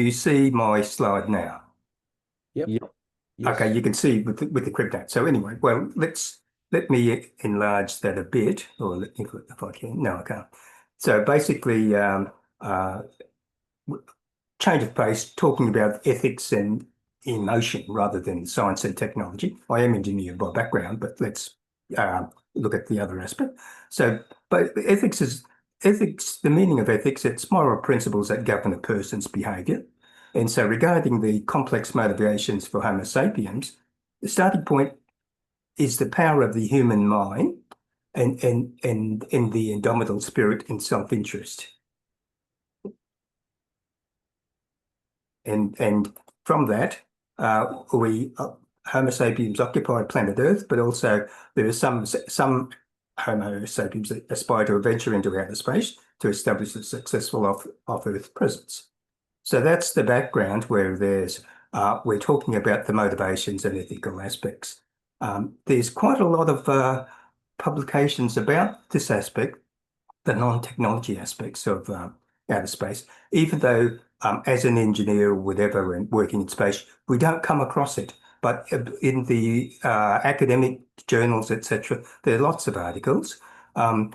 You see my slide now. Yep. Okay, Yes. you can see with the crypto. So anyway, well, let me enlarge that a bit, or if I can. No, I can't. So basically, uh, change of pace, talking about ethics and emotion rather than science and technology. I am engineer by background, but let's uh, look at the other aspect. So, but ethics. The meaning of ethics. It's moral principles that govern a person's behaviour. And so, regarding the complex motivations for Homo sapiens, the starting point is the power of the human mind and the indomitable spirit and self-interest. And from that, we Homo sapiens occupy planet Earth, but also there are some Homo sapiens that aspire to venture into outer space to establish a successful off-Earth presence. So that's the background where we're talking about the motivations and ethical aspects. There's quite a lot of publications about this aspect, the non-technology aspects of outer space, even though as an engineer or whatever and working in space, we don't come across it. But in the academic journals, etc., there are lots of articles. And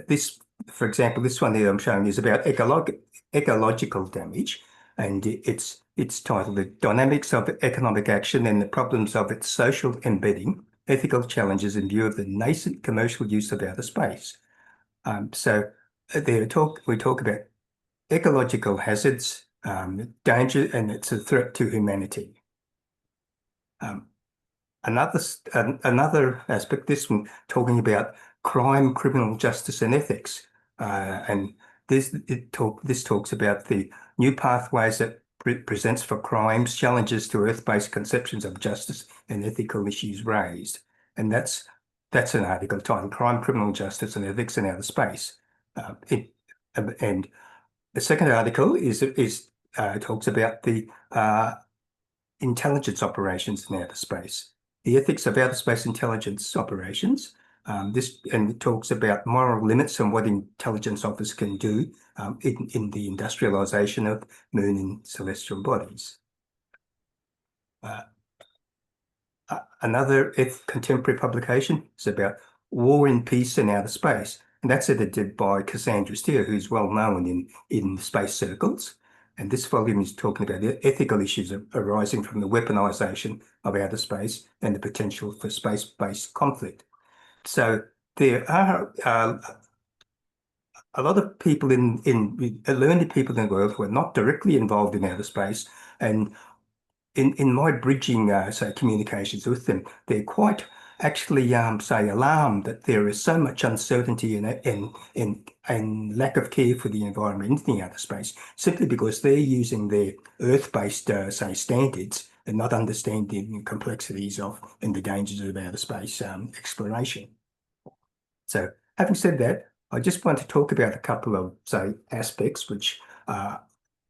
this, for example, this one here I'm showing is about ecological damage, and it's titled "The Dynamics of Economic Action and the Problems of Its Social Embedding." Ethical challenges in view of the nascent commercial use of outer space. So we talk about ecological hazards, danger, and it's a threat to humanity. Um, another aspect, this one talking about crime, criminal justice, and ethics, and this talks about the new pathways that presents for crimes, challenges to Earth-based conceptions of justice, and ethical issues raised. And that's an article titled "Crime, Criminal Justice, and Ethics in Outer Space." And the second article is talks about the intelligence operations in outer space, the ethics of outer space intelligence operations. And it talks about moral limits and what intelligence officers can do in the industrialization of moon and celestial bodies. Another contemporary publication is about war and peace in outer space, and that's edited by Cassandra Steer, who's well known in space circles. And this volume is talking about the ethical issues arising from the weaponization of outer space and the potential for space-based conflict. So there are a lot of people in learned people in the world who are not directly involved in outer space, and in my bridging, say, communications with them, they're quite actually, say, alarmed that there is so much uncertainty and lack of care for the environment in the outer space, simply because they're using their Earth-based, say, standards and not understanding the complexities of and the dangers of outer space exploration. So, having said that, I just want to talk about a couple of, say, aspects which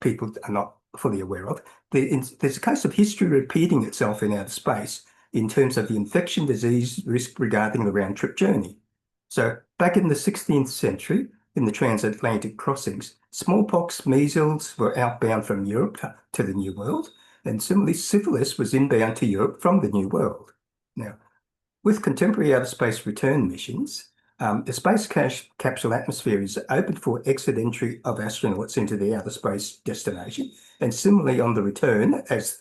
people are not fully aware of. There's a case of history repeating itself in outer space in terms of the infection disease risk regarding the round-trip journey. So back in the 16th century, in the transatlantic crossings, smallpox, measles were outbound from Europe to the New World, and similarly, syphilis was inbound to Europe from the New World. Now, with contemporary outer space return missions, the space capsule atmosphere is open for exit entry of astronauts into the outer space destination. And similarly, on the return, as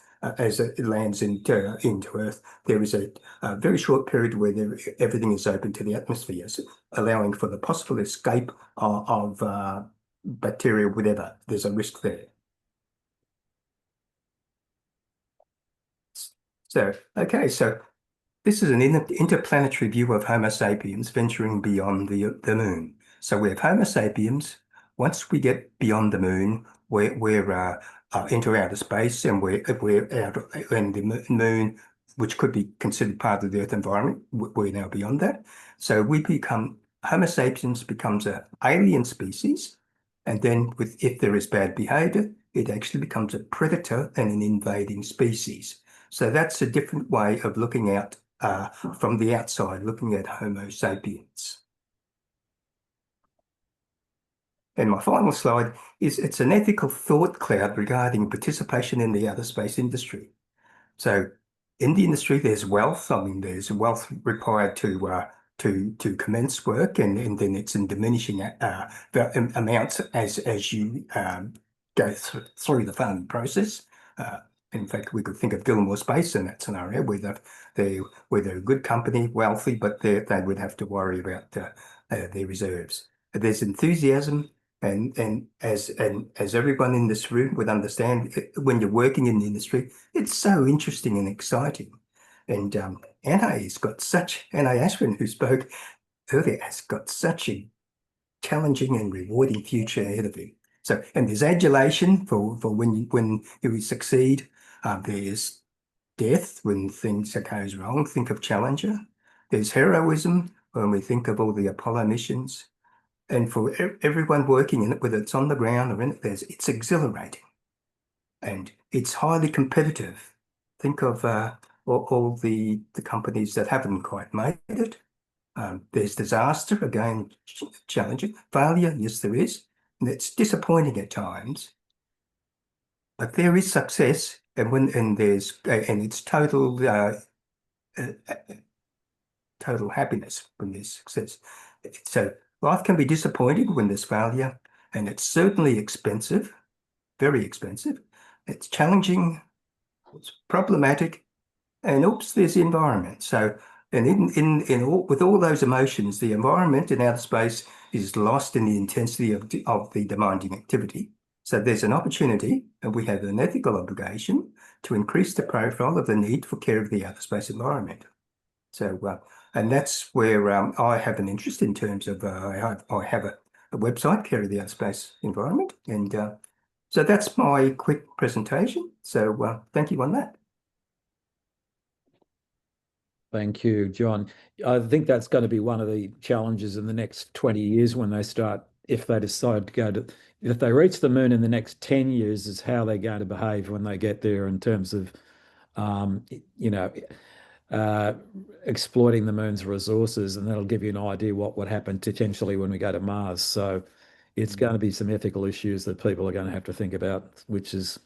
it lands into Earth, there is a very short period where everything is open to the atmosphere, so allowing for the possible escape of bacteria, whatever. There's a risk there. So, okay, so this is an interplanetary view of Homo sapiens venturing beyond the moon. So we have Homo sapiens. Once we get beyond the moon, we're into outer space, and we're out in the moon, which could be considered part of the Earth environment. We're now beyond that. So we become Homo sapiens becomes an alien species, and then if there is bad behavior, it actually becomes a predator and an invading species. So that's a different way of looking at from the outside, looking at Homo sapiens. And my final slide is it's an ethical thought cloud regarding participation in the outer space industry. So in the industry, there's wealth. I mean, there's wealth required to commence work, and then it's in diminishing amounts as you go through the funding process. Uh, in fact, we could think of Gilmore Space in that scenario, where they're a good company, wealthy, but they would have to worry about their reserves. There's enthusiasm. And as everyone in this room would understand, when you're working in the industry, it's so interesting and exciting. And Anna Ashwin, who spoke earlier, has got such a challenging and rewarding future ahead of him. So, and there's adulation for when you succeed. There's death when things goes wrong. Think of Challenger. There's heroism when we think of all the Apollo missions. And for everyone working in it, whether it's on the ground or in it, it's exhilarating and it's highly competitive. Think of all the companies that haven't quite made it. There's disaster, again, challenging. Failure, yes, there is. And it's disappointing at times, but there is success, and it's uh, total happiness when there's success. So life can be disappointing when there's failure, and it's certainly expensive, very expensive. It's challenging, it's problematic, and oops, there's the environment. So, and in all with all those emotions, the environment in outer space is lost in the intensity of the demanding activity. So there's an opportunity, and we have an ethical obligation to increase the profile of the need for care of the outer space environment. So, and that's where I have an interest in terms of I have a website, Care of the Outer Space Environment, and so that's my quick presentation. So, thank you on that. Thank you, John. I think that's going to be one of the challenges in the next 20 years when they start, if they decide to go to, if they reach the moon in the next 10 years, is how they're going to behave when they get there in terms of, um, you know, uh, exploiting the moon's resources. And that'll give you an idea what would happen potentially when we go to Mars. So it's going to be some ethical issues that people are going to have to think about, which is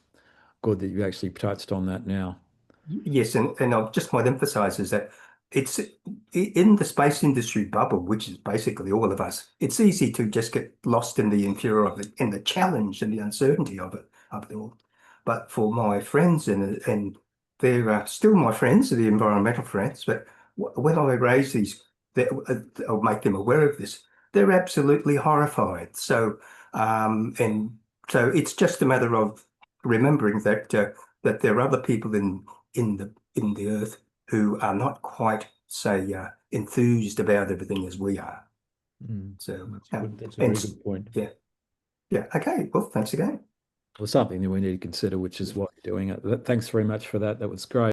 good that you actually touched on that now. Yes, and I just might emphasize is that it's in the space industry bubble, which is basically all of us. It's easy to just get lost in the inferior of it, in the challenge and the uncertainty of it all. But for my friends, and they're still my friends, the environmental friends, but when I raise these, I'll make them aware of this. They're absolutely horrified. And so it's just a matter of remembering that there are other people in the earth who are not quite, say, enthused about everything as we are. So, That's good. That's a and very good point. yeah, yeah. Okay. Well, thanks again. Well, something that we need to consider, which is what you're doing. Thanks very much for that. That was great.